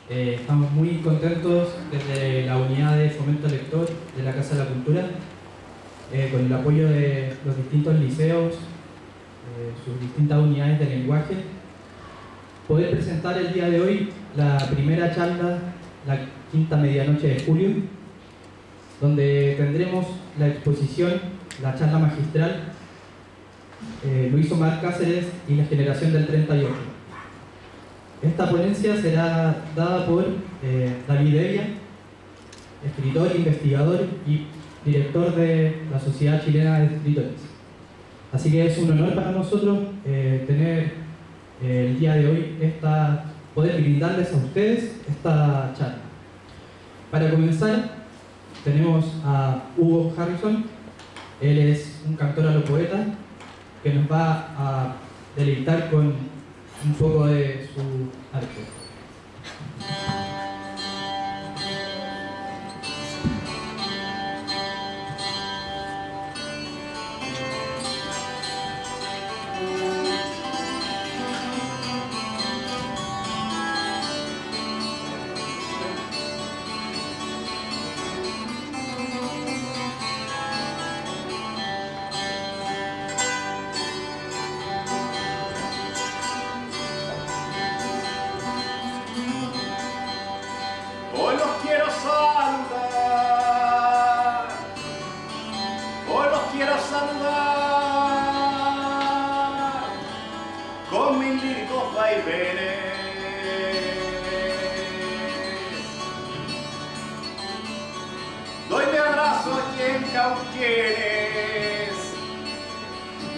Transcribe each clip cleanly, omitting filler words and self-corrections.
Estamos muy contentos desde la unidad de fomento lector de la Casa de la Cultura, con el apoyo de los distintos liceos, sus distintas unidades de lenguaje, poder presentar el día de hoy la primera charla, la quinta medianoche de julio, donde tendremos la exposición, la charla magistral, Luis Omar Cáceres y la generación del 38. Esta ponencia será dada por David Evia, escritor, investigador y director de la Sociedad Chilena de Escritores. Así que es un honor para nosotros tener el día de hoy poder brindarles a ustedes esta charla. Para comenzar, tenemos a Hugo Harrison. Él es un cantor a lo poeta que nos va a deleitar con un poco de su arte.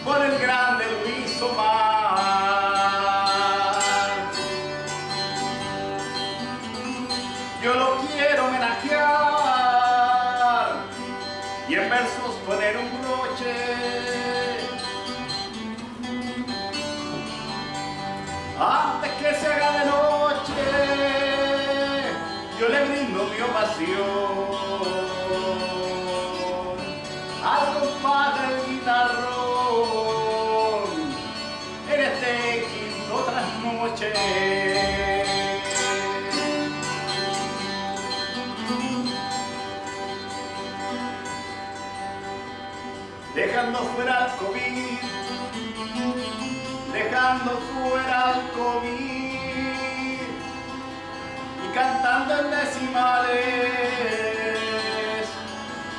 Por el grande Luis Omar, yo lo quiero homenajear y en versos poner un broche. Antes que se haga de noche, yo le brindo mi ovación al compadre del guitarrón en este quinto trasnoche. Dejando fuera el COVID, dejando fuera el COVID y cantando en decimales,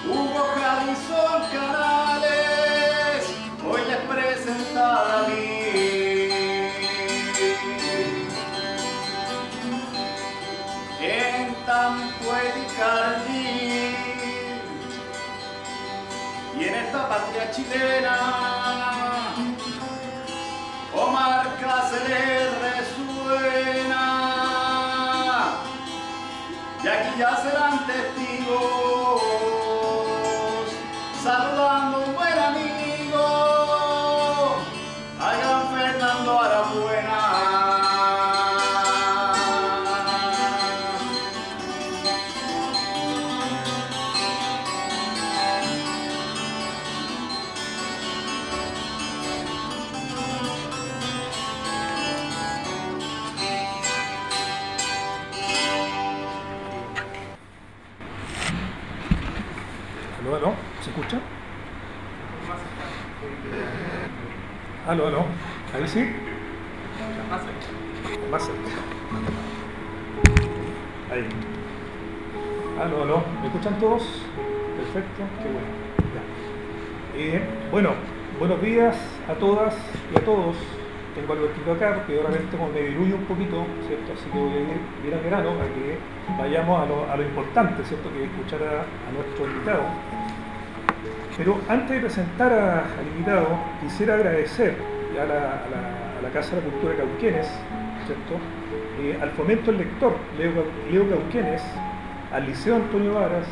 Hugo Harrison Canales hoy les presenta a David en tan poética ardid. Y en esta patria chilena Omar Cáceres resuena, y aquí ya serán testigos, saludando a un buen amigo, a gran Fernando Arabuena. ¿Aló? ¿Se escucha? ¿Aló? ¿Ahí sí? Más cerca. Ahí. ¿Aló? ¿Me escuchan todos? Perfecto, qué bueno. Bueno, buenos días a todas y a todos. Tengo algo escrito acá porque obviamente como me diluyo un poquito, ¿cierto? Así que voy a ir al grano para que vayamos a lo importante, ¿cierto? Que es escuchar a nuestro invitado. Pero antes de presentar al invitado, quisiera agradecer a la Casa de la Cultura de Cauquenes, ¿cierto? Al Fomento del Lector, Leo Cauquenes, al Liceo Antonio Varas,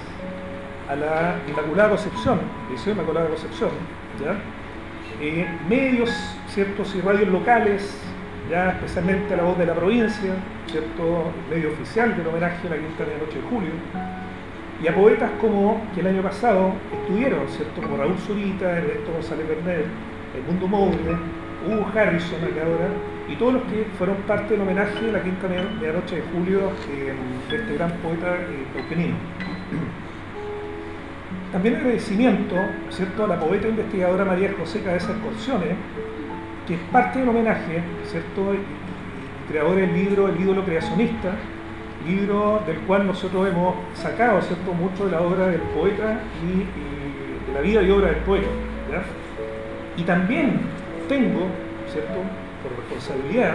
a la Inmaculada Concepción, Liceo Inmaculada Concepción, ¿ya? Medios, ¿ciertos? Y radios locales, ya especialmente a La Voz de la Provincia, ¿cierto? Medio oficial del homenaje a la quinta medianoche de julio, y a poetas como que el año pasado estuvieron, ¿cierto? Como Raúl Zurita, Ernesto González Bernet, Edmundo Moure, Hugo Harrison acá ahora, y todos los que fueron parte del homenaje de la quinta medianoche de julio de este gran poeta cauquenino. También agradecimiento, ¿cierto?, a la poeta e investigadora María José Cabeza Escorciones, que es parte del homenaje, ¿cierto?, y creadora del libro El ídolo creacionista, libro del cual nosotros hemos sacado, ¿cierto?, mucho de la obra del poeta y de la vida y obra del poeta, ¿ya? Y también tengo, ¿cierto?, por responsabilidad,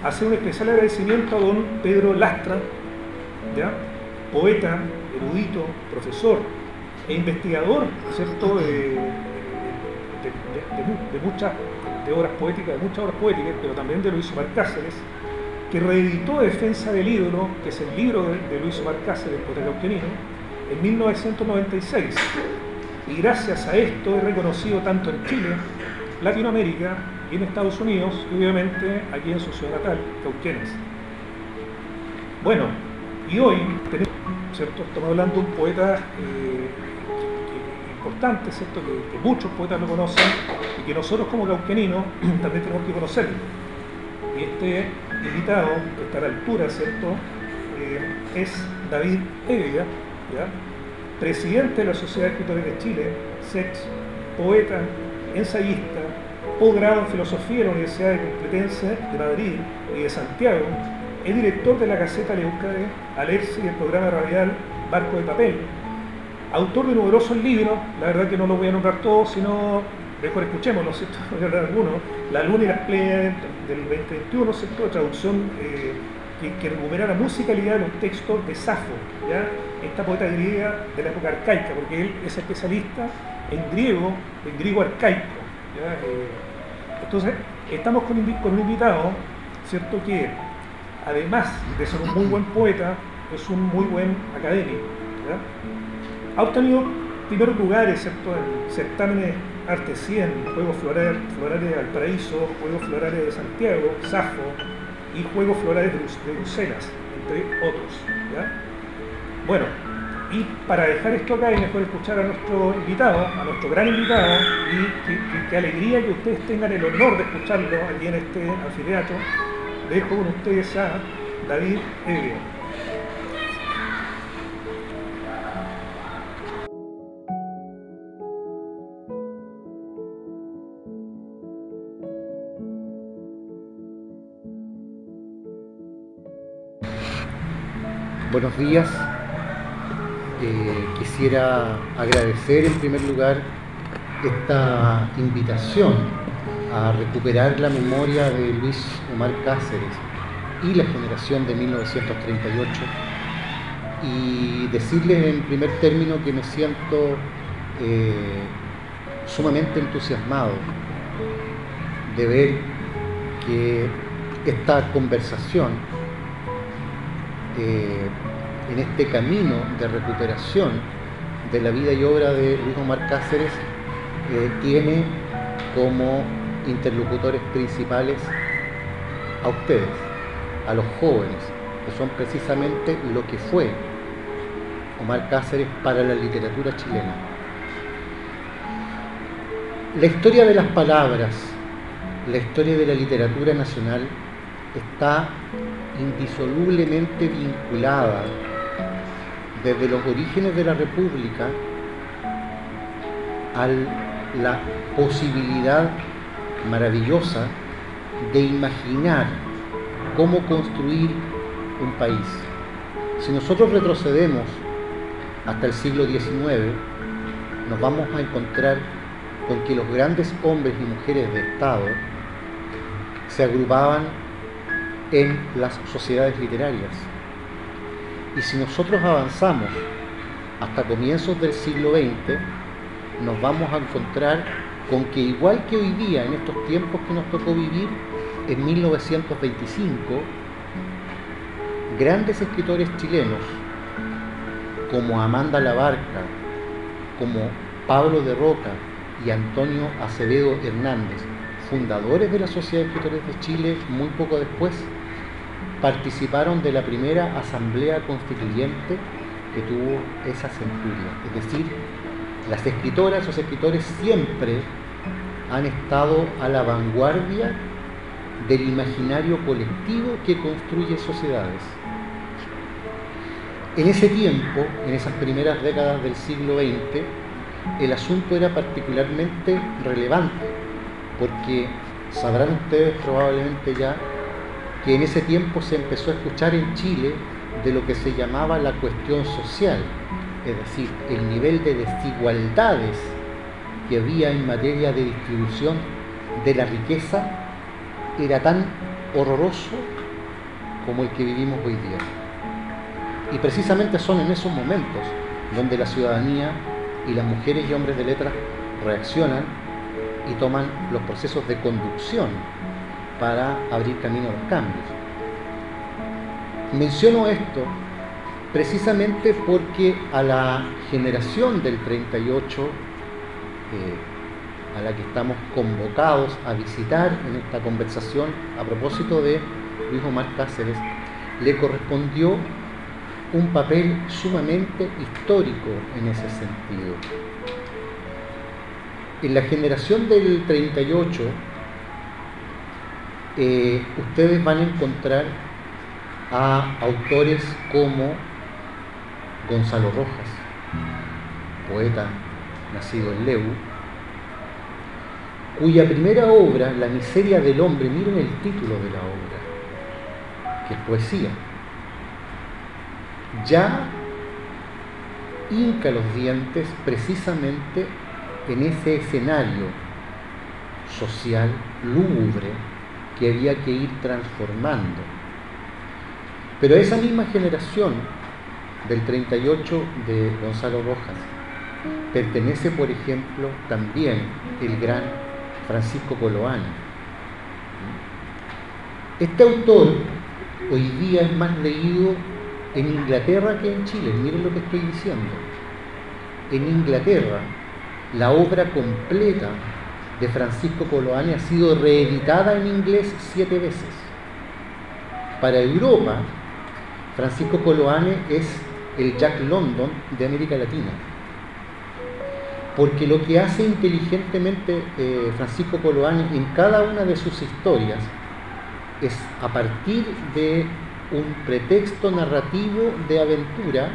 hacer un especial agradecimiento a don Pedro Lastra, ¿ya?, poeta, erudito, profesor e investigador, ¿cierto?, de muchas obras poéticas, pero también de Luis Omar Cáceres, que reeditó Defensa del ídolo, que es el libro de Luis Omar Cáceres, poeta cauquenino, en 1996. Y gracias a esto es reconocido tanto en Chile, Latinoamérica y en Estados Unidos, y obviamente aquí en su ciudad natal, Cauquenes. Bueno, y hoy tenemos, ¿cierto?, estamos hablando de un poeta importante, ¿cierto?, que muchos poetas lo conocen y que nosotros como cauqueninos también tenemos que conocerlo. Y este invitado, que está a la altura, ¿cierto?, es David Hevia, ¿ya?, presidente de la Sociedad de Escritores de Chile, SECH, poeta, ensayista, posgrado en Filosofía de la Universidad de Complutense de Madrid y de Santiago, es director de la Gaceta Leucade, Alerce y el programa radial Barco de Papel, autor de numerosos libros, la verdad que no los voy a nombrar todos, sino mejor escuchémoslo, ¿cierto?, voy a hablar de algunos: La Luna y las Pleiades del 2021, ¿cierto?, traducción que recupera la musicalidad de un texto de Safo, ¿ya?, esta poeta griega de la época arcaica, porque él es especialista en griego arcaico, ¿ya? Entonces, estamos con un invitado, ¿cierto?, que además de ser un muy buen poeta, es un muy buen académico, ¿ya? Ha obtenido primeros lugares, ¿cierto?, en certámenes Arte 100, Juegos Florales de Valparaíso, Juegos Florales de Santiago, Safo y Juegos Florales de Bruselas, entre otros, ¿ya? Bueno, y para dejar esto acá es mejor escuchar a nuestro invitado, a nuestro gran invitado, y qué alegría que ustedes tengan el honor de escucharlo aquí en este anfiteatro. Dejo con ustedes a David Hevia. Buenos días. Quisiera agradecer en primer lugar esta invitación a recuperar la memoria de Luis Omar Cáceres y la generación de 1938, y decirles en primer término que me siento sumamente entusiasmado de ver que esta conversación en este camino de recuperación de la vida y obra de Luis Omar Cáceres tiene como interlocutores principales a ustedes, a los jóvenes, que son precisamente lo que fue Omar Cáceres para la literatura chilena. La historia de las palabras, la historia de la literatura nacional está indisolublemente vinculada desde los orígenes de la República a la posibilidad maravillosa de imaginar cómo construir un país. Si nosotros retrocedemos hasta el siglo XIX, nos vamos a encontrar con que los grandes hombres y mujeres de Estado se agrupaban en las sociedades literarias. Y si nosotros avanzamos hasta comienzos del siglo XX, nos vamos a encontrar con que, igual que hoy día, en estos tiempos que nos tocó vivir, en 1925, grandes escritores chilenos como Amanda Labarca, como Pablo de Roca y Antonio Acevedo Hernández, fundadores de la Sociedad de Escritores de Chile, muy poco después, participaron de la primera asamblea constituyente que tuvo esa centuria. Es decir, las escritoras, los escritores siempre han estado a la vanguardia del imaginario colectivo que construye sociedades. En ese tiempo, en esas primeras décadas del siglo XX, el asunto era particularmente relevante, porque sabrán ustedes probablemente ya que en ese tiempo se empezó a escuchar en Chile de lo que se llamaba la cuestión social, es decir, el nivel de desigualdades que había en materia de distribución de la riqueza era tan horroroso como el que vivimos hoy día. Y precisamente son en esos momentos donde la ciudadanía y las mujeres y hombres de letras reaccionan y toman los procesos de conducción para abrir camino a los cambios. Menciono esto precisamente porque a la generación del 38, a la que estamos convocados a visitar en esta conversación a propósito de Luis Omar Cáceres, le correspondió un papel sumamente histórico en ese sentido. En la generación del 38, ustedes van a encontrar a autores como Gonzalo Rojas, poeta nacido en Leu, cuya primera obra, La miseria del hombre, miren el título de la obra, que es poesía, ya hinca los dientes precisamente en ese escenario social lúgubre que había que ir transformando. Pero a esa misma generación del 38 de Gonzalo Rojas pertenece, por ejemplo, también el gran Francisco Coloane. Este autor hoy día es más leído en Inglaterra que en Chile. Miren lo que estoy diciendo. En Inglaterra, la obra completa de Francisco Coloane ha sido reeditada en inglés 7 veces. Para Europa, Francisco Coloane es el Jack London de América Latina, porque lo que hace inteligentemente Francisco Coloane en cada una de sus historias es, a partir de un pretexto narrativo de aventura,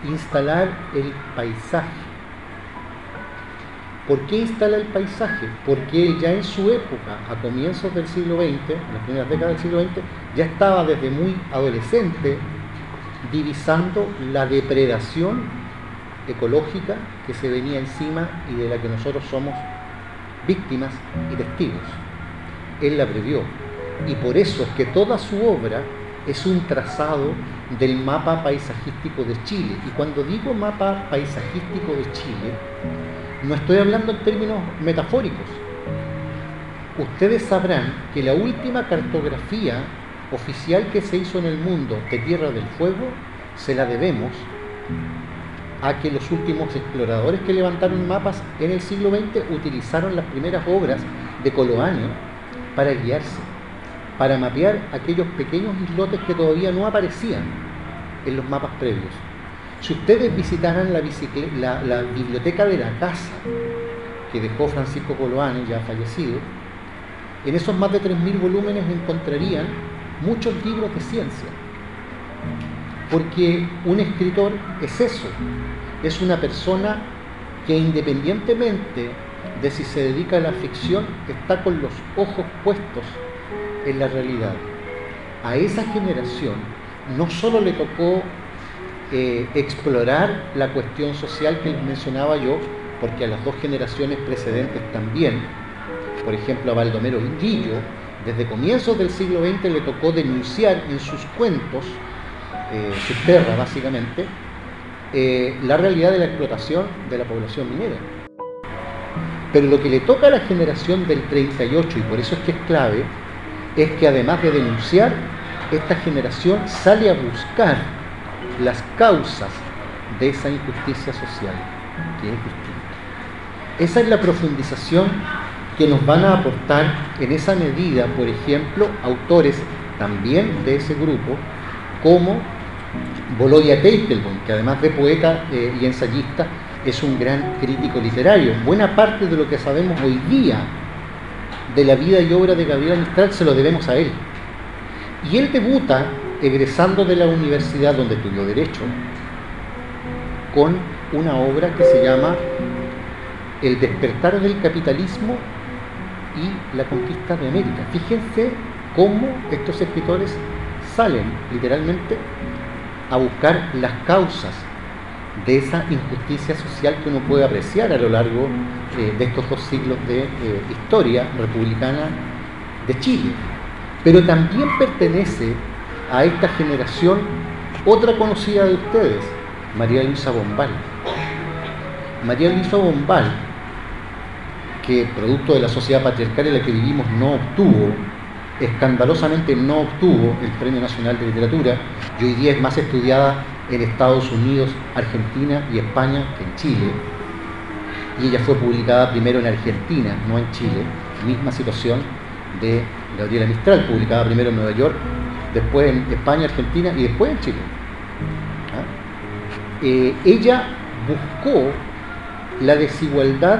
instalar el paisaje. ¿Por qué instala el paisaje? Porque él ya en su época, a comienzos del siglo XX, en las primeras décadas del siglo XX, ya estaba desde muy adolescente divisando la depredación ecológica que se venía encima y de la que nosotros somos víctimas y testigos. Él la previó, y por eso es que toda su obra es un trazado del mapa paisajístico de Chile. Y cuando digo mapa paisajístico de Chile, no estoy hablando en términos metafóricos. Ustedes sabrán que la última cartografía oficial que se hizo en el mundo de Tierra del Fuego se la debemos a que los últimos exploradores que levantaron mapas en el siglo XX utilizaron las primeras obras de Coloane para guiarse, para mapear aquellos pequeños islotes que todavía no aparecían en los mapas previos. Si ustedes visitaran la biblioteca de la casa que dejó Francisco Coloane, ya fallecido, en esos más de 3.000 volúmenes encontrarían muchos libros de ciencia, porque un escritor es eso, es una persona que independientemente de si se dedica a la ficción, está con los ojos puestos en la realidad. A esa generación no solo le tocó explorar la cuestión social que les mencionaba yo, porque a las dos generaciones precedentes también, por ejemplo a Baldomero Guillo, desde comienzos del siglo XX le tocó denunciar en sus cuentos, sus terras básicamente, la realidad de la explotación de la población minera. Pero lo que le toca a la generación del 38, y por eso es que es clave, es que además de denunciar, esta generación sale a buscar las causas de esa injusticia social, que es distinta. Esa es la profundización que nos van a aportar en esa medida, por ejemplo, autores también de ese grupo, como Volodya Teitelbaum, que además de poeta y ensayista, es un gran crítico literario. Buena parte de lo que sabemos hoy día de la vida y obra de Gabriela Mistral se lo debemos a él. Y él debuta egresando de la universidad donde estudió Derecho con una obra que se llama El despertar del capitalismo y la conquista de América. Fíjense cómo estos escritores salen literalmente a buscar las causas de esa injusticia social que uno puede apreciar a lo largo de estos 2 siglos de historia republicana de Chile. Pero también pertenece a esta generación otra conocida de ustedes, María Luisa Bombal. María Luisa Bombal, que producto de la sociedad patriarcal en la que vivimos escandalosamente no obtuvo el Premio Nacional de Literatura, y hoy día es más estudiada en Estados Unidos, Argentina y España que en Chile, y ella fue publicada primero en Argentina, no en Chile, misma situación de Gabriela Mistral, publicada primero en Nueva York, después en España, Argentina y después en Chile. Ella buscó la desigualdad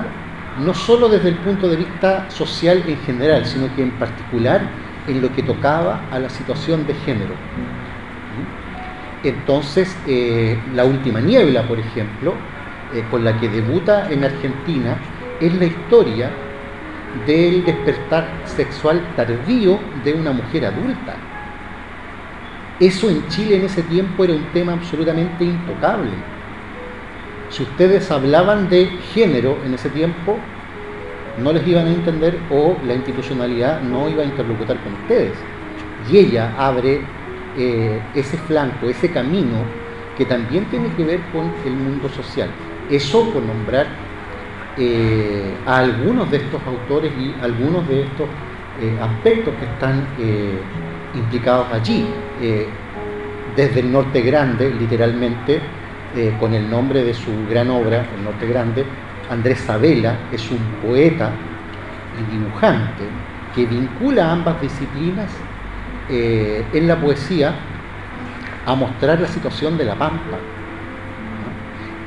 no solo desde el punto de vista social en general, sino que en particular en lo que tocaba a la situación de género. Entonces, La última niebla, por ejemplo, con la que debuta en Argentina, es la historia del despertar sexual tardío de una mujer adulta. Eso en Chile en ese tiempo era un tema absolutamente intocable. Si ustedes hablaban de género en ese tiempo, no les iban a entender o la institucionalidad no iba a interlocutar con ustedes. Y ella abre ese flanco, ese camino que también tiene que ver con el mundo social. Eso por nombrar a algunos de estos autores y algunos de estos aspectos que están implicados allí. Desde el Norte Grande, literalmente, con el nombre de su gran obra, El Norte Grande, Andrés Sabela es un poeta y dibujante que vincula ambas disciplinas en la poesía a mostrar la situación de la Pampa.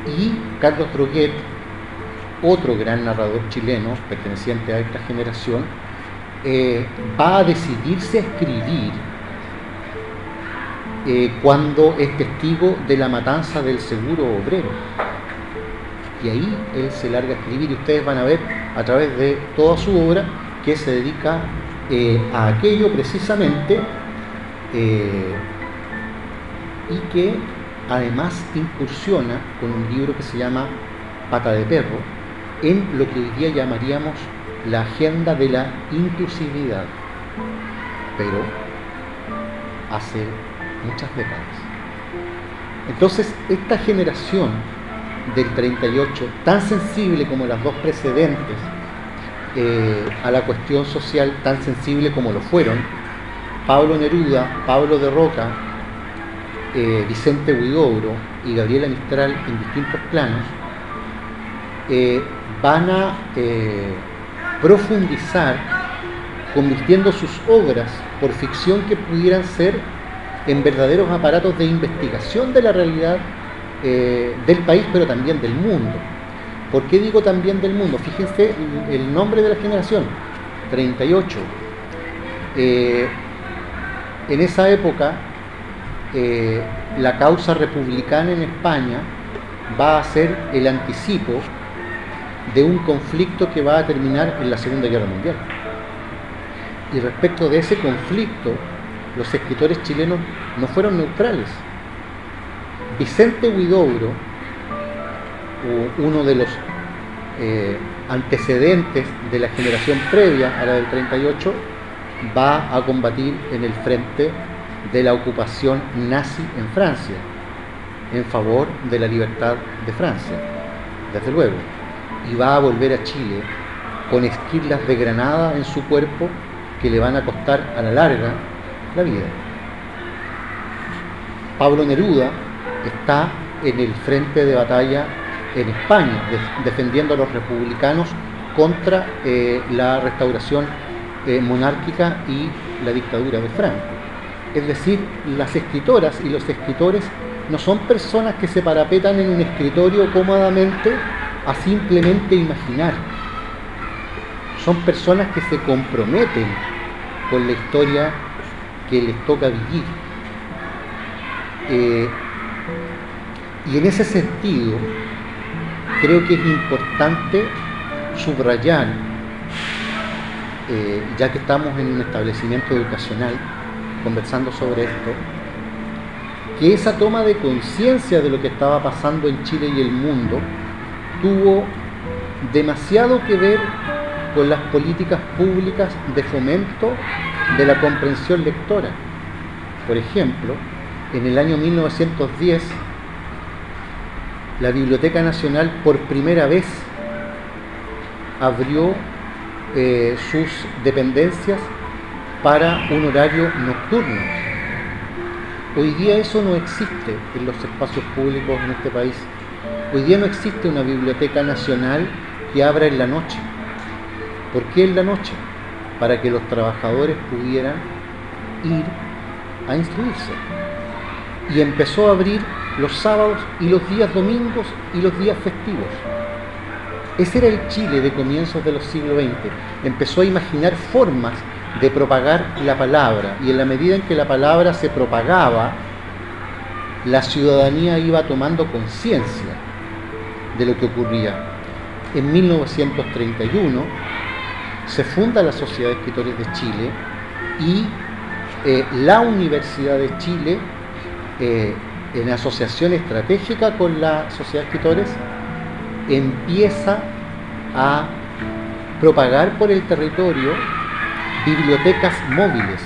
Y Carlos Droguet, otro gran narrador chileno perteneciente a esta generación, va a decidirse a escribir cuando es testigo de la matanza del Seguro Obrero. Y ahí él se larga a escribir, y ustedes van a ver a través de toda su obra que se dedica a aquello precisamente, y que además incursiona con un libro que se llama Pata de Perro en lo que hoy día llamaríamos la agenda de la inclusividad, pero hace muchas décadas. Entonces, esta generación del 38, tan sensible como las dos precedentes a la cuestión social, tan sensible como lo fueron Pablo Neruda, Pablo de Roca, Vicente Huidobro y Gabriela Mistral en distintos planos, van a profundizar, convirtiendo sus obras por ficción que pudieran ser en verdaderos aparatos de investigación de la realidad del país, pero también del mundo. ¿Por qué digo también del mundo? Fíjense el nombre de la generación, 38. En esa época, la causa republicana en España va a ser el anticipo de un conflicto que va a terminar en la Segunda Guerra Mundial. Y respecto de ese conflicto, los escritores chilenos no fueron neutrales. Vicente Huidobro, uno de los antecedentes de la generación previa a la del 38, va a combatir en el frente de la ocupación nazi en Francia, en favor de la libertad de Francia, desde luego, y va a volver a Chile con esquirlas de granada en su cuerpo que le van a costar a la larga la vida. Pablo Neruda está en el frente de batalla en España, defendiendo a los republicanos contra la restauración monárquica y la dictadura de Franco. Es decir, las escritoras y los escritores no son personas que se parapetan en un escritorio cómodamente a simplemente imaginar. son personas que se comprometen con la historia que les toca vivir. Y en ese sentido, creo que es importante subrayar, ya que estamos en un establecimiento educacional conversando sobre esto, que esa toma de conciencia de lo que estaba pasando en Chile y el mundo tuvo demasiado que ver con las políticas públicas de fomento de la comprensión lectora. Por ejemplo, en el año 1910, la Biblioteca Nacional por primera vez abrió sus dependencias para un horario nocturno. Hoy día eso no existe en los espacios públicos en este país. Hoy día no existe una Biblioteca Nacional que abra en la noche. ¿Por qué en la noche? Para que los trabajadores pudieran ir a instruirse. Y empezó a abrir los sábados y los días domingos y los días festivos. Ese era el Chile de comienzos de los siglos XX. Empezó a imaginar formas de propagar la palabra, y en la medida en que la palabra se propagaba, la ciudadanía iba tomando conciencia de lo que ocurría. En 1931 se funda la Sociedad de Escritores de Chile y la Universidad de Chile, en asociación estratégica con la Sociedad de Escritores, empieza a propagar por el territorio bibliotecas móviles.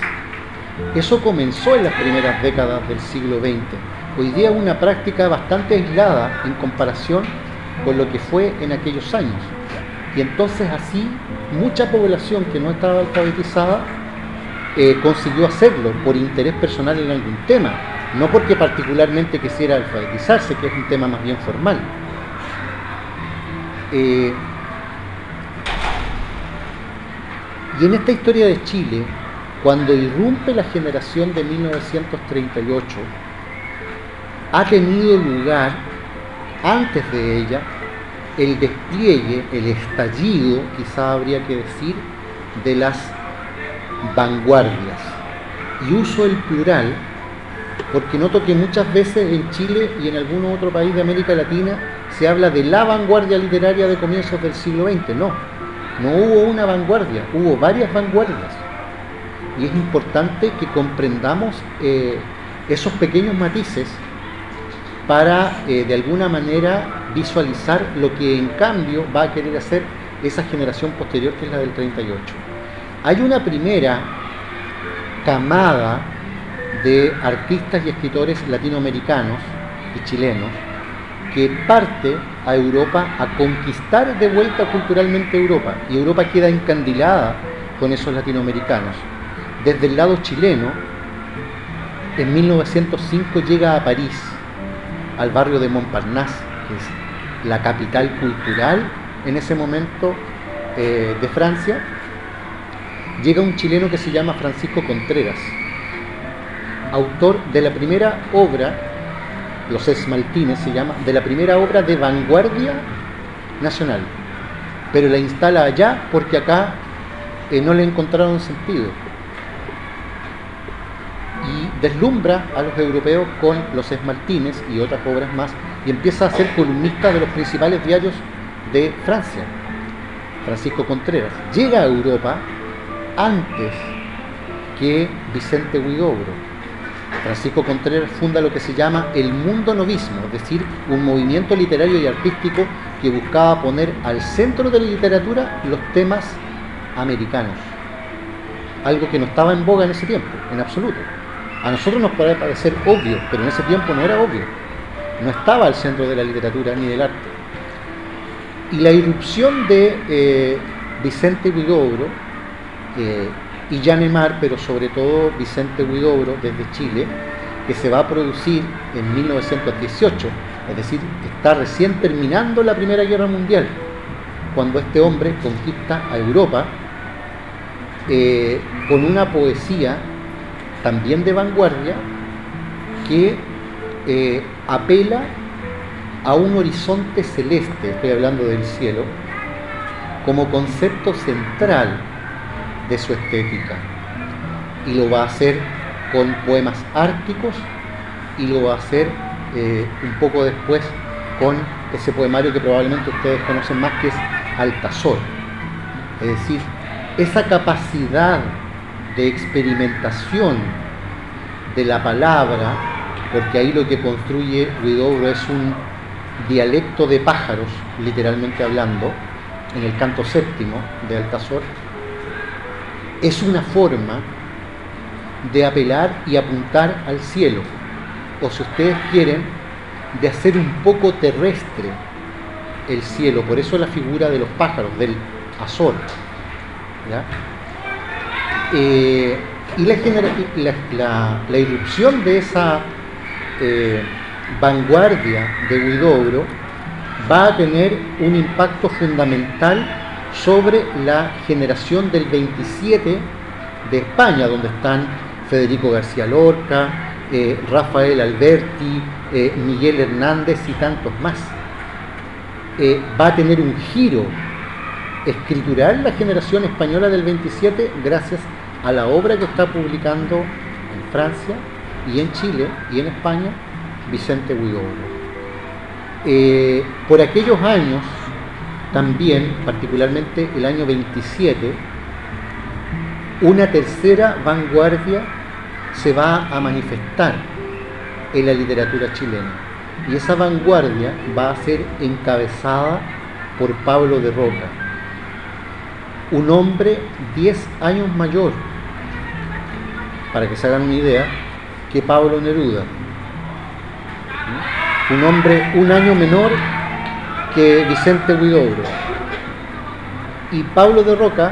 Eso comenzó en las primeras décadas del siglo XX. Hoy día es una práctica bastante aislada en comparación con lo que fue en aquellos años. Y entonces así mucha población que no estaba alfabetizada consiguió hacerlo por interés personal en algún tema, no porque particularmente quisiera alfabetizarse, que es un tema más bien formal. Y en esta historia de Chile, cuando irrumpe la generación de 1938, ha tenido lugar, antes de ella, el despliegue, el estallido, quizá habría que decir, de las vanguardias. Y uso el plural porque noto que muchas veces en Chile y en algún otro país de América Latina se habla de la vanguardia literaria de comienzos del siglo XX. No hubo una vanguardia, hubo varias vanguardias. Y es importante que comprendamos esos pequeños matices para de alguna manera visualizar lo que en cambio va a querer hacer esa generación posterior, que es la del 38. Hay una primera camada de artistas y escritores latinoamericanos y chilenos que parte a Europa a conquistar de vuelta culturalmente Europa, y Europa queda encandilada con esos latinoamericanos. Desde el lado chileno, en 1905 llega a París, al barrio de Montparnasse, que es la capital cultural en ese momento de Francia. Llega un chileno que se llama Francisco Contreras, autor de la primera obra, Los Esmaltines se llama, de la primera obra de vanguardia nacional, pero la instala allá porque acá no le encontraron sentido, y deslumbra a los europeos con Los Esmaltines y otras obras más, y empieza a ser columnista de los principales diarios de Francia. Francisco Contreras llega a Europa antes que Vicente Huidobro. Francisco Contreras funda lo que se llama el mundo novismo, es decir, un movimiento literario y artístico que buscaba poner al centro de la literatura los temas americanos, algo que no estaba en boga en ese tiempo, en absoluto. A nosotros nos puede parecer obvio, pero en ese tiempo no era obvio, no estaba al centro de la literatura ni del arte. Y la irrupción de Vicente Huidobro y Jan Emar, pero sobre todo Vicente Huidobro desde Chile, que se va a producir en 1918, es decir, está recién terminando la Primera Guerra Mundial, cuando este hombre conquista a Europa con una poesía también de vanguardia que apela a un horizonte celeste, estoy hablando del cielo, como concepto central de su estética, y lo va a hacer con poemas árticos, y lo va a hacer un poco después con ese poemario que probablemente ustedes conocen más, que es Altazor. Es decir, esa capacidad de experimentación de la palabra, porque ahí lo que construye Huidobro es un dialecto de pájaros, literalmente hablando, en el canto séptimo de Altazor, es una forma de apelar y apuntar al cielo, o si ustedes quieren, de hacer un poco terrestre el cielo. Por eso la figura de los pájaros, del Azor, ¿ya? Y la irrupción de esa vanguardia de Huidobro va a tener un impacto fundamental sobre la generación del 27 de España, donde están Federico García Lorca, Rafael Alberti, Miguel Hernández y tantos más. Va a tener un giro escritural la generación española del 27 gracias a la obra que está publicando en Francia y en Chile y en España Vicente Huidobro. Por aquellos años también, particularmente el año 27, una tercera vanguardia se va a manifestar en la literatura chilena, y esa vanguardia va a ser encabezada por Pablo de Roca, un hombre 10 años mayor, para que se hagan una idea, que Pablo Neruda, un hombre un año menor que Vicente Huidobro. Y Pablo de Roca,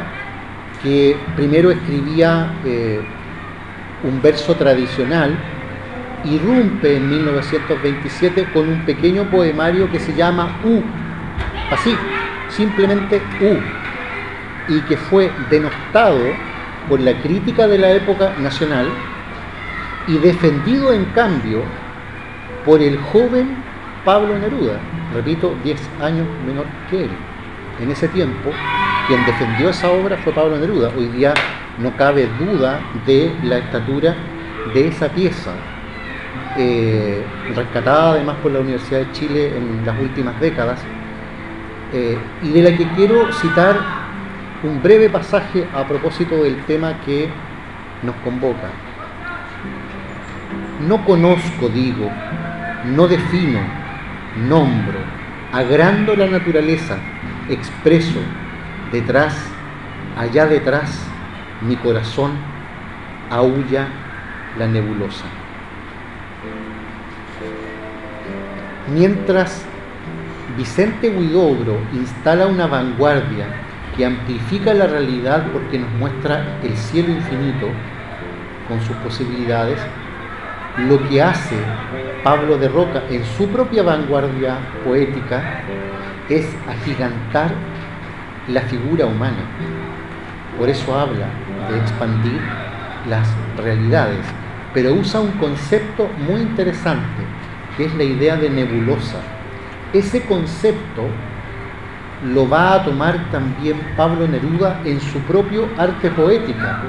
que primero escribía un verso tradicional, irrumpe en 1927 con un pequeño poemario que se llama U, así, simplemente U, y que fue denostado por la crítica de la época nacional y defendido en cambio por el joven Pablo Neruda, repito, 10 años menor que él. En ese tiempo, quien defendió esa obra fue Pablo Neruda. Hoy día no cabe duda de la estatura de esa pieza, rescatada además por la Universidad de Chile en las últimas décadas, y de la que quiero citar un breve pasaje a propósito del tema que nos convoca. No conozco, digo, no defino, nombro, agrando la naturaleza, expreso, detrás, allá detrás, mi corazón aúlla la nebulosa. Mientras Vicente Huidobro instala una vanguardia que amplifica la realidad porque nos muestra el cielo infinito con sus posibilidades, lo que hace Pablo de Roca en su propia vanguardia poética es agigantar la figura humana. Por eso habla de expandir las realidades, pero usa un concepto muy interesante, que es la idea de nebulosa. Ese concepto lo va a tomar también Pablo Neruda en su propio Arte Poética,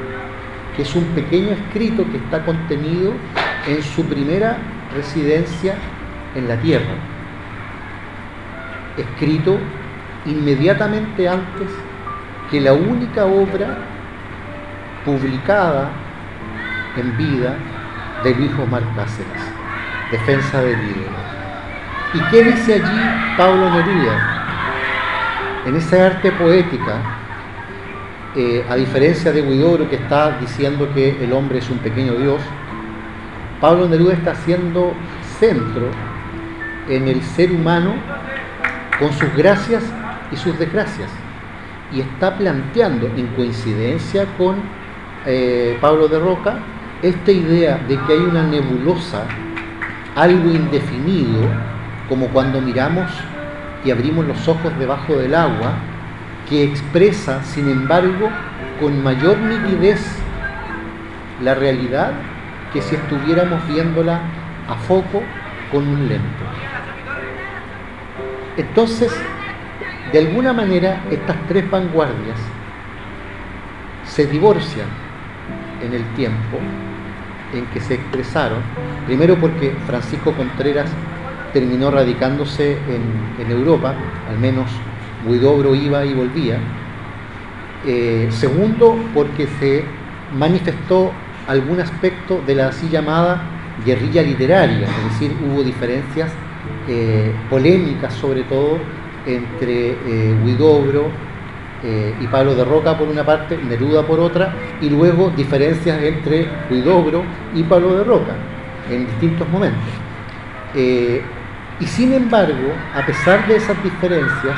que es un pequeño escrito que está contenido en su primera residencia en la Tierra, escrito inmediatamente antes que la única obra publicada en vida de Luis Omar Cáceres, Defensa del Ídolo. ¿Y qué dice allí Pablo Neruda? En esa Arte Poética, a diferencia de Huidobro, que está diciendo que el hombre es un pequeño Dios, Pablo Neruda está haciendo centro en el ser humano con sus gracias y sus desgracias, y está planteando, en coincidencia con Pablo de Roca, esta idea de que hay una nebulosa, algo indefinido, como cuando miramos y abrimos los ojos debajo del agua, que expresa, sin embargo, con mayor nitidez la realidad que si estuviéramos viéndola a foco con un lente. Entonces, De alguna manera, estas tres vanguardias se divorcian en el tiempo en que se expresaron, primero porque Francisco Contreras terminó radicándose en Europa, al menos Huidobro iba y volvía, segundo porque se manifestó algún aspecto de la así llamada guerrilla literaria, es decir, hubo diferencias polémicas sobre todo entre Huidobro y Pablo de Roca por una parte, Neruda por otra, y luego diferencias entre Huidobro y Pablo de Roca en distintos momentos. Y sin embargo, a pesar de esas diferencias,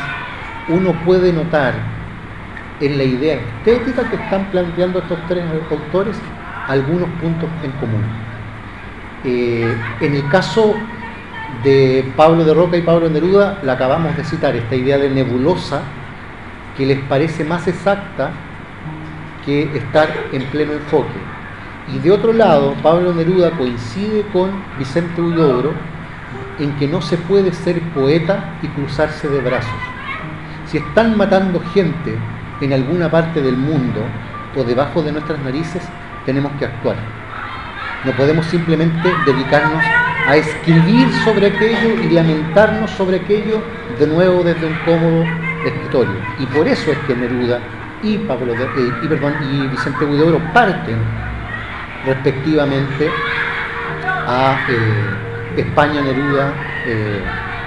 uno puede notar en la idea estética que están planteando estos tres autores algunos puntos en común. En el caso de Pablo de Roca y Pablo Neruda, la acabamos de citar, esta idea de nebulosa que les parece más exacta que estar en pleno enfoque. Y de otro lado, Pablo Neruda coincide con Vicente Huidobro en que no se puede ser poeta y cruzarse de brazos. Si están matando gente en alguna parte del mundo o debajo de nuestras narices, tenemos que actuar. No podemos simplemente dedicarnos a escribir sobre aquello y lamentarnos sobre aquello de nuevo desde un cómodo escritorio. Y por eso es que Neruda y Vicente Huidobro parten respectivamente a España Neruda,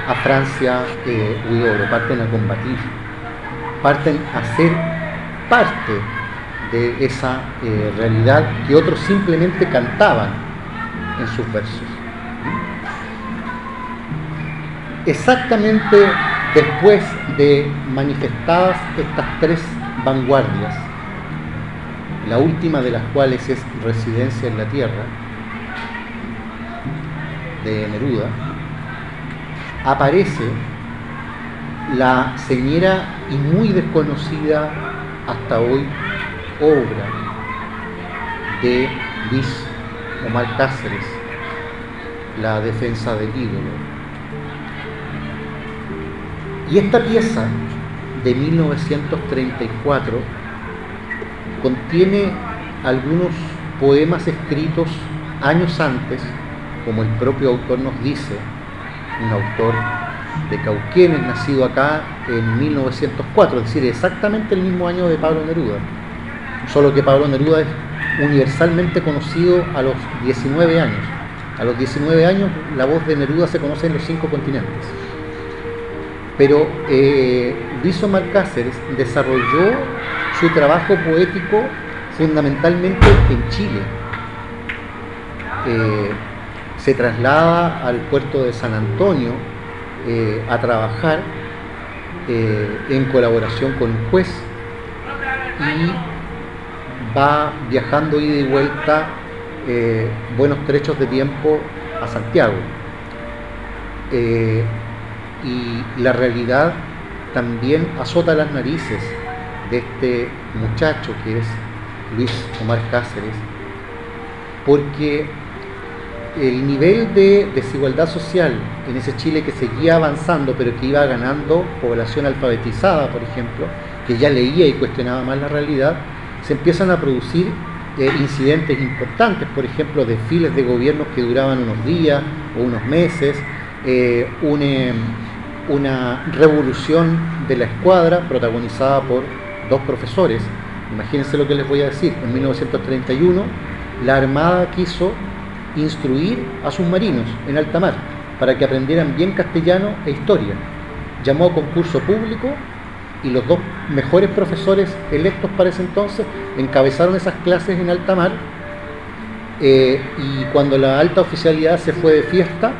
a Francia Huidobro, parten a combatir, parten a ser parte de esa realidad que otros simplemente cantaban en sus versos. Exactamente después de manifestadas estas tres vanguardias, la última de las cuales es Residencia en la Tierra, de Neruda, aparece la señera y muy desconocida hasta hoy obra de Luis Omar Cáceres, La defensa del ídolo. Y esta pieza de 1934 contiene algunos poemas escritos años antes, como el propio autor nos dice, un autor de Cauquenes, nacido acá en 1904, es decir, exactamente el mismo año de Pablo Neruda, solo que Pablo Neruda es universalmente conocido a los 19 años. A los 19 años la voz de Neruda se conoce en los 5 continentes. Pero Luis Omar Cáceres desarrolló su trabajo poético fundamentalmente en Chile. Se traslada al puerto de San Antonio a trabajar en colaboración con un juez y va viajando ida y vuelta buenos trechos de tiempo a Santiago. Y la realidad también azota las narices de este muchacho que es Luis Omar Cáceres, porque el nivel de desigualdad social en ese Chile que seguía avanzando, pero que iba ganando población alfabetizada, por ejemplo, que ya leía y cuestionaba más la realidad, se empiezan a producir incidentes importantes, por ejemplo, desfiles de gobiernos que duraban unos días o unos meses, una revolución de la escuadra protagonizada por 2 profesores. Imagínense lo que les voy a decir. En 1931 la Armada quiso instruir a sus marinos en alta mar para que aprendieran bien castellano e historia. Llamó a concurso público y los 2 mejores profesores electos para ese entonces encabezaron esas clases en alta mar, y cuando la alta oficialidad se fue de fiesta,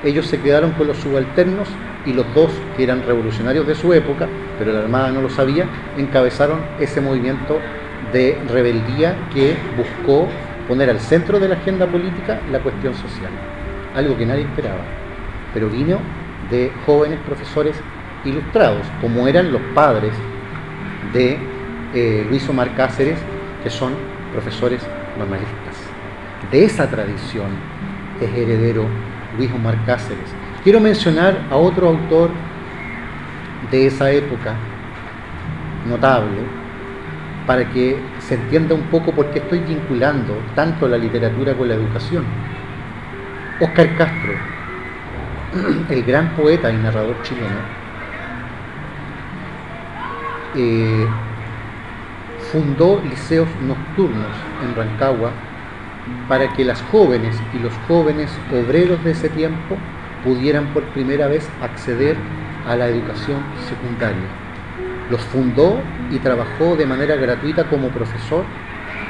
ellos se quedaron con los subalternos y los 2 que eran revolucionarios de su época, pero la Armada no lo sabía, encabezaron ese movimiento de rebeldía que buscó poner al centro de la agenda política la cuestión social, algo que nadie esperaba, pero vino de jóvenes profesores ilustrados, como eran los padres de Luis Omar Cáceres, que son profesores normalistas. De esa tradición es heredero Luis Omar Cáceres. Quiero mencionar a otro autor de esa época, notable, para que se entienda un poco por qué estoy vinculando tanto la literatura con la educación. Óscar Castro, el gran poeta y narrador chileno, fundó liceos nocturnos en Rancagua para que las jóvenes y los jóvenes obreros de ese tiempo pudieran por primera vez acceder a la educación secundaria. Los fundó y trabajó de manera gratuita como profesor,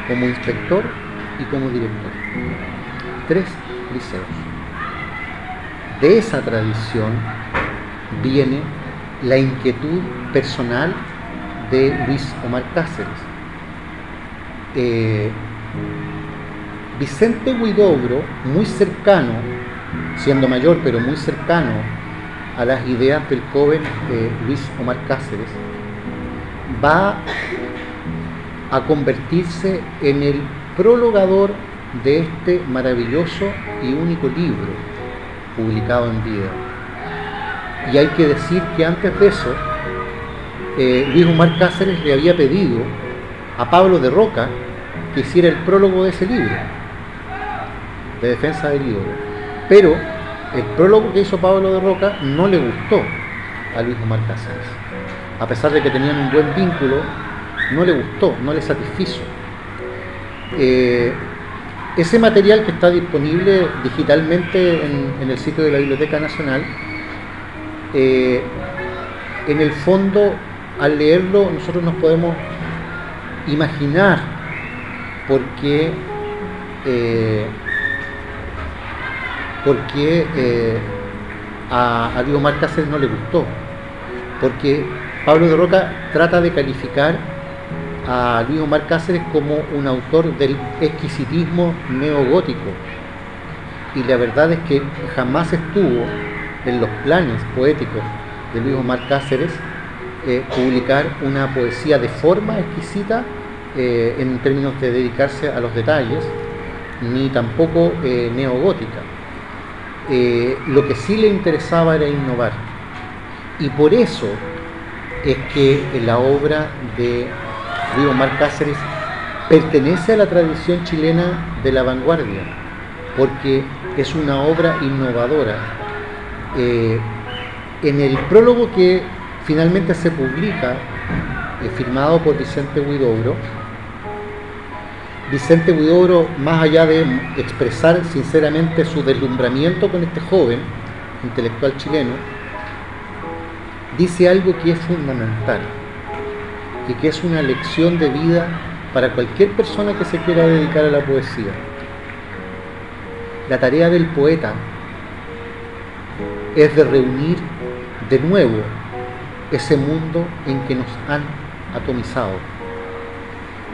como inspector y como director. 3 liceos. De esa tradición viene la inquietud personal de Luis Omar Cáceres. Vicente Huidobro, muy cercano, siendo mayor pero muy cercano a las ideas del joven Luis Omar Cáceres, va a convertirse en el prologador de este maravilloso y único libro publicado en vida. Y hay que decir que antes de eso, Luis Omar Cáceres le había pedido a Pablo de Roca que hiciera el prólogo de ese libro, de defensa del ídolo. Pero el prólogo que hizo Pablo de Roca no le gustó a Luis Omar Cáceres. A pesar de que tenían un buen vínculo, no le gustó, no le satisfizo. Ese material que está disponible digitalmente en el sitio de la Biblioteca Nacional, en el fondo, al leerlo, nosotros nos podemos imaginar por qué a Luis Omar Cáceres no le gustó. Porque Pablo de Roca trata de calificar a Luis Omar Cáceres como un autor del exquisitismo neogótico, y la verdad es que jamás estuvo en los planes poéticos de Luis Omar Cáceres publicar una poesía de forma exquisita en términos de dedicarse a los detalles, ni tampoco neogótica. Lo que sí le interesaba era innovar, y por eso es que la obra de Luis Omar Cáceres pertenece a la tradición chilena de la vanguardia, porque es una obra innovadora. En el prólogo que finalmente se publica, firmado por Vicente Huidobro, más allá de expresar sinceramente su deslumbramiento con este joven intelectual chileno, dice algo que es fundamental y que es una lección de vida para cualquier persona que se quiera dedicar a la poesía. La tarea del poeta es de reunir de nuevo ese mundo en que nos han atomizado.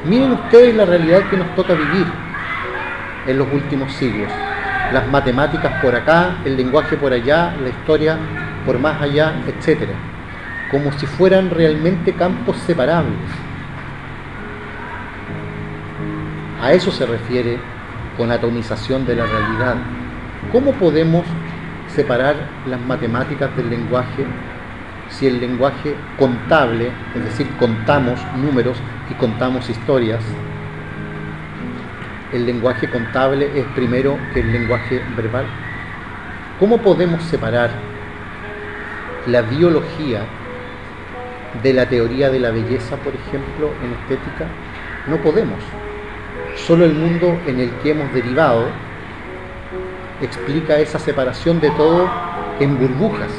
Miren ustedes la realidad que nos toca vivir en los últimos siglos. Las matemáticas por acá, el lenguaje por allá, la historia por más allá, etc. Como si fueran realmente campos separables. A eso se refiere con atomización de la realidad. ¿Cómo podemos separar las matemáticas del lenguaje si el lenguaje contable, es decir, contamos números y contamos historias? El lenguaje contable es primero que el lenguaje verbal. ¿Cómo podemos separar la biología de la teoría de la belleza, por ejemplo, en estética? No podemos. Solo el mundo en el que hemos derivado explica esa separación de todo en burbujas.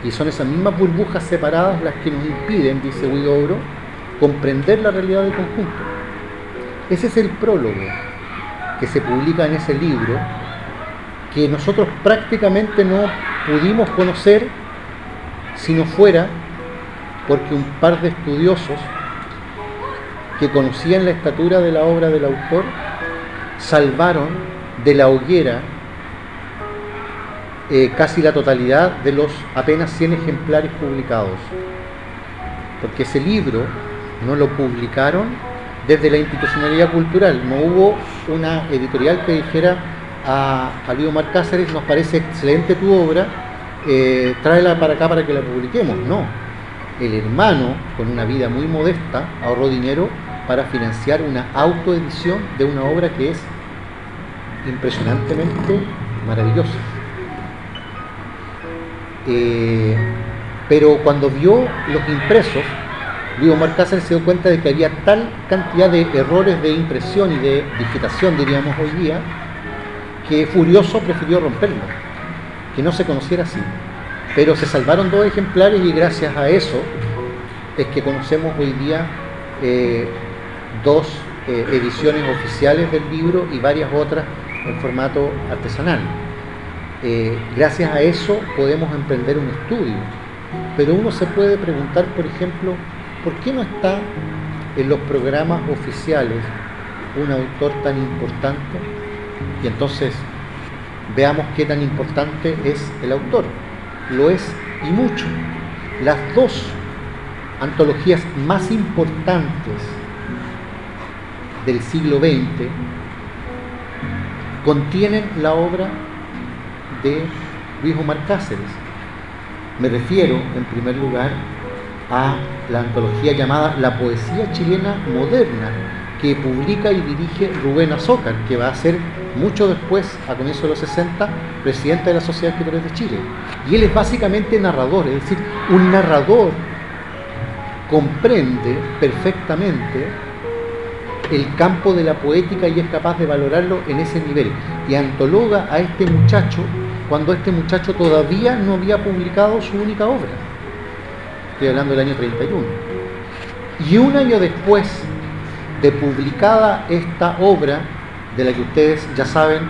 Y son esas mismas burbujas separadas las que nos impiden, dice Huidobro, comprender la realidad del conjunto. Ese es el prólogo que se publica en ese libro, que nosotros prácticamente no pudimos conocer si no fuera porque un par de estudiosos que conocían la estatura de la obra del autor salvaron de la hoguera casi la totalidad de los apenas 100 ejemplares publicados, porque ese libro no lo publicaron desde la institucionalidad cultural. No hubo una editorial que dijera a Luis Omar Cáceres: nos parece excelente tu obra, tráela para acá para que la publiquemos. No, el hermano, con una vida muy modesta, ahorró dinero para financiar una autoedición de una obra que es impresionantemente maravillosa. Pero cuando vio los impresos, Luis Omar Cáceres se dio cuenta de que había tal cantidad de errores de impresión y de digitación, diríamos hoy día, que furioso prefirió romperlo, que no se conociera así. Pero se salvaron 2 ejemplares y gracias a eso es que conocemos hoy día 2 ediciones oficiales del libro y varias otras en formato artesanal. Gracias a eso podemos emprender un estudio, pero uno se puede preguntar, por ejemplo, ¿por qué no está en los programas oficiales un autor tan importante? Y entonces veamos qué tan importante es el autor. Lo es y mucho. Las 2 antologías más importantes del siglo XX contienen la obra de Luis Omar Cáceres. Me refiero, en primer lugar, a la antología llamada La Poesía Chilena Moderna, que publica y dirige Rubén Azócar, que va a ser mucho después, a comienzos de los 60, presidente de la Sociedad de Escritores de Chile. Y él es básicamente narrador, es decir, un narrador comprende perfectamente el campo de la poética y es capaz de valorarlo en ese nivel. Y antologa a este muchacho cuando este muchacho todavía no había publicado su única obra. Estoy hablando del año 31. Y un año después de publicada esta obra, de la que ustedes ya saben,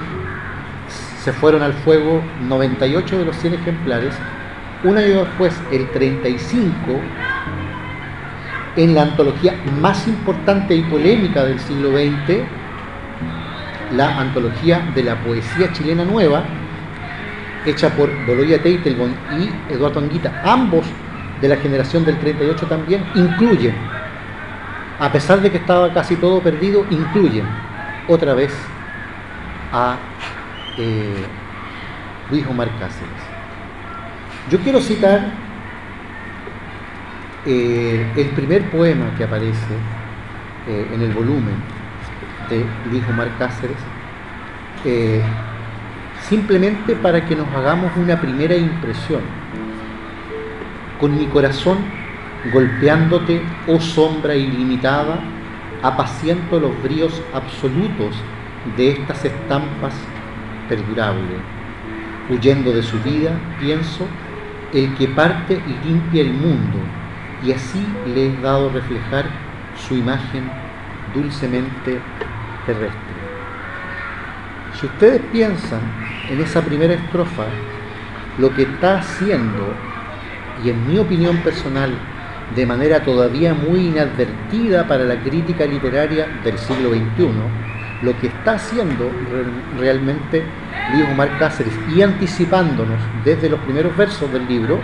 se fueron al fuego 98 de los 100 ejemplares, un año después, el 35, en la antología más importante y polémica del siglo XX, la antología de la poesía chilena nueva, hecha por Boloya Teitelbaum y Eduardo Anguita, ambos de la generación del 38 también, incluyen, a pesar de que estaba casi todo perdido, incluyen otra vez a Luis Omar Cáceres. Yo quiero citar el primer poema que aparece en el volumen de Luis Omar Cáceres, simplemente para que nos hagamos una primera impresión. Con mi corazón golpeándote, oh sombra ilimitada, apaciento los bríos absolutos de estas estampas perdurables. Huyendo de su vida, pienso, el que parte y limpia el mundo, y así le he dado reflejar su imagen dulcemente terrestre. Si ustedes piensan en esa primera estrofa, lo que está haciendo, y en mi opinión personal, de manera todavía muy inadvertida para la crítica literaria del siglo XXI, lo que está haciendo realmente Luis Omar Cáceres, y anticipándonos desde los primeros versos del libro,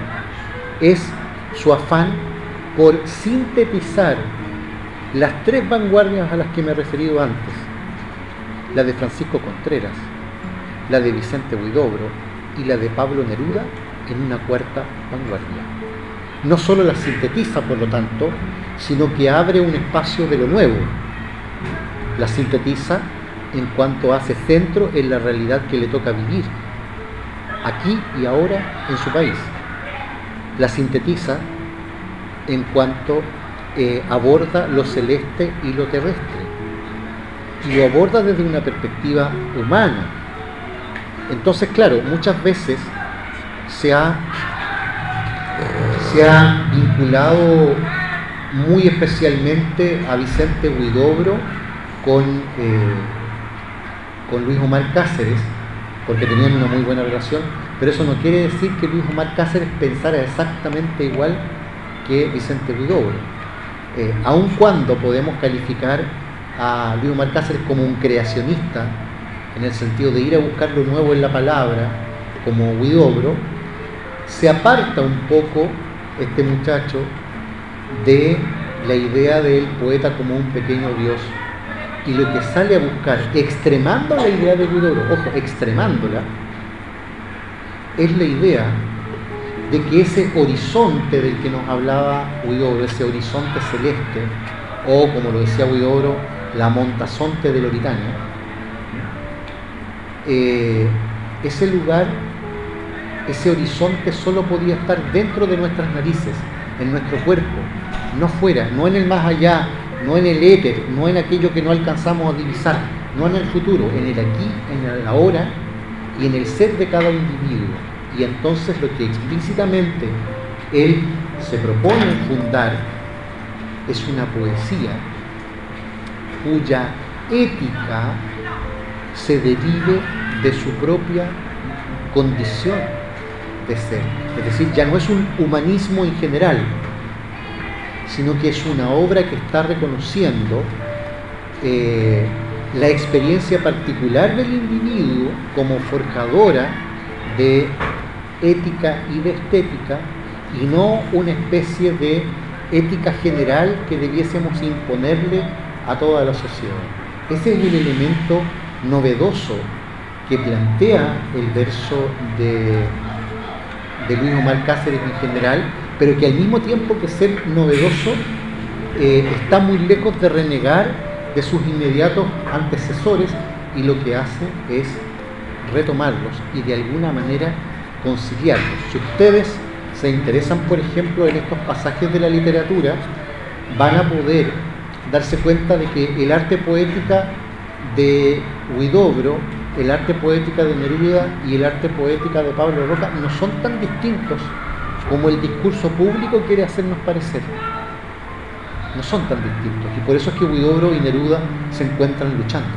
es su afán por sintetizar las 3 vanguardias a las que me he referido antes: la de Francisco Contreras, la de Vicente Huidobro y la de Pablo Neruda, en una 4ª vanguardia. No solo la sintetiza, por lo tanto, sino que abre un espacio de lo nuevo. La sintetiza en cuanto hace centro en la realidad que le toca vivir, aquí y ahora en su país. La sintetiza en cuanto aborda lo celeste y lo terrestre, y lo aborda desde una perspectiva humana. Entonces, claro, muchas veces se ha vinculado muy especialmente a Vicente Huidobro con Luis Omar Cáceres, porque tenían una muy buena relación, pero eso no quiere decir que Luis Omar Cáceres pensara exactamente igual que Vicente Huidobro. Aun cuando podemos calificar a Luis Omar Cáceres como un creacionista, en el sentido de ir a buscar lo nuevo en la palabra, como Huidobro, se aparta un poco este muchacho de la idea del poeta como un pequeño dios, y lo que sale a buscar, extremando la idea de Huidobro, ojo, extremándola, es la idea de que ese horizonte del que nos hablaba Huidobro, ese horizonte celeste, o como lo decía Huidobro, la montazonte del Oritania, ese lugar, ese horizonte solo podía estar dentro de nuestras narices, en nuestro cuerpo, no fuera, no en el más allá, no en el éter, no en aquello que no alcanzamos a divisar, no en el futuro, en el aquí, en el ahora y en el ser de cada individuo. Y entonces lo que explícitamente él se propone fundar es una poesía cuya ética se derive de su propia condición de ser. Es decir, ya no es un humanismo en general, sino que es una obra que está reconociendo la experiencia particular del individuo como forjadora de ética y de estética, y no una especie de ética general que debiésemos imponerle a toda la sociedad. Ese es el elemento novedoso que plantea el verso de Luis Omar Cáceres en general, pero que al mismo tiempo que ser novedoso está muy lejos de renegar de sus inmediatos antecesores, y lo que hace es retomarlos y de alguna manera conciliarlos. Si ustedes se interesan, por ejemplo, en estos pasajes de la literatura, van a poder darse cuenta de que el arte poética de Huidobro, el arte poética de Neruda y el arte poética de Pablo Roca no son tan distintos como el discurso público quiere hacernos parecer. No son tan distintos, y por eso es que Huidobro y Neruda se encuentran luchando.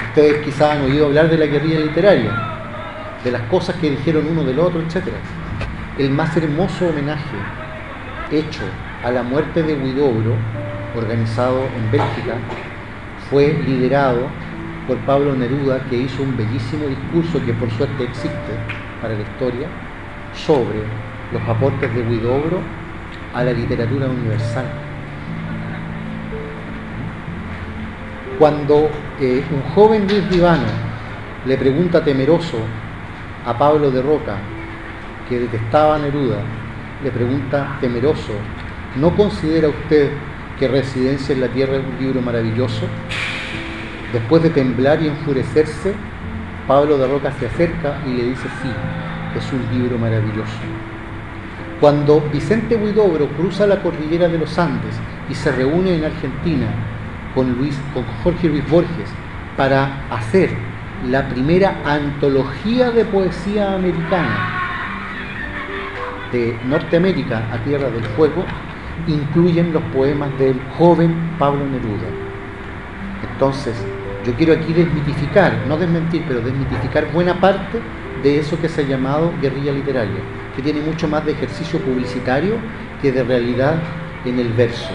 Ustedes quizás han oído hablar de la guerrilla literaria, de las cosas que dijeron uno del otro, etc. El más hermoso homenaje hecho a la muerte de Huidobro, organizado en Bélgica, fue liderado por Pablo Neruda, que hizo un bellísimo discurso que por suerte existe para la historia, sobre los aportes de Huidobro a la literatura universal. Cuando un joven Luis Divano le pregunta temeroso a Pablo de Roca, que detestaba a Neruda, le pregunta temeroso: ¿no considera usted que Residencia en la Tierra es un libro maravilloso? Después de temblar y enfurecerse, Pablo de Roca se acerca y le dice: sí, es un libro maravilloso. Cuando Vicente Huidobro cruza la cordillera de los Andes y se reúne en Argentina con Jorge Luis Borges para hacer la primera antología de poesía americana de Norteamérica a Tierra del Fuego, incluyen los poemas del joven Pablo Neruda. Entonces, yo quiero aquí desmitificar, no desmentir, pero desmitificar buena parte de eso que se ha llamado guerrilla literaria, que tiene mucho más de ejercicio publicitario que de realidad en el verso.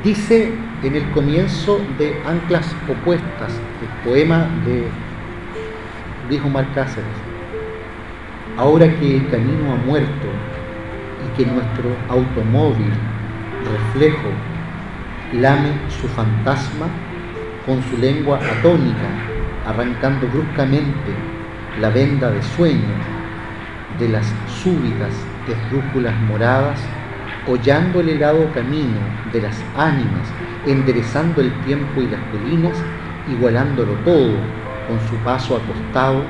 Dice en el comienzo de Anclas Opuestas, el poema de Luis Omar Cáceres: ahora que el camino ha muerto y que nuestro automóvil reflejo lame su fantasma con su lengua atónica, arrancando bruscamente la venda de sueño de las súbitas esdrújulas moradas, hollando el helado camino de las ánimas, enderezando el tiempo y las colinas, igualándolo todo con su paso acostado,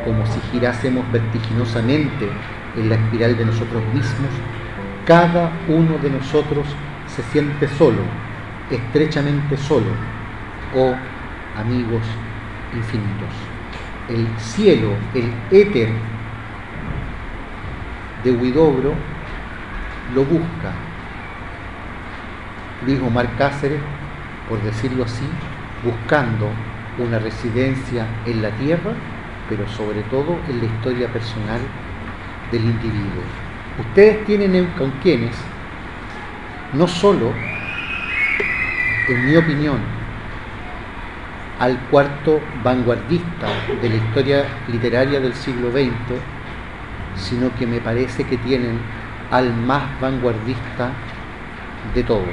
como si girásemos vertiginosamente en la espiral de nosotros mismos. Cada uno de nosotros se siente solo, estrechamente solo, oh amigos infinitos. El cielo, el éter de Huidobro lo busca Luis Omar Cáceres, por decirlo así, buscando una residencia en la tierra, pero sobre todo en la historia personal del individuo. Ustedes tienen en Neuquénes no solo, en mi opinión, al cuarto vanguardista de la historia literaria del siglo XX, sino que me parece que tienen al más vanguardista de todos,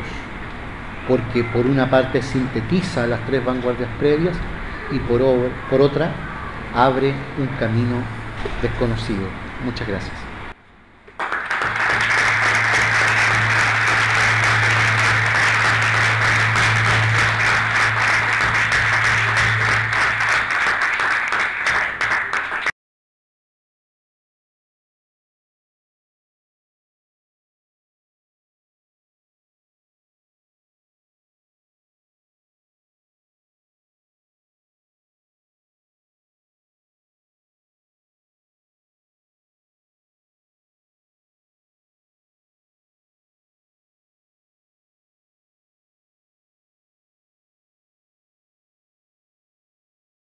porque por una parte sintetiza las tres vanguardias previas y por otra abre un camino desconocido. Muchas gracias.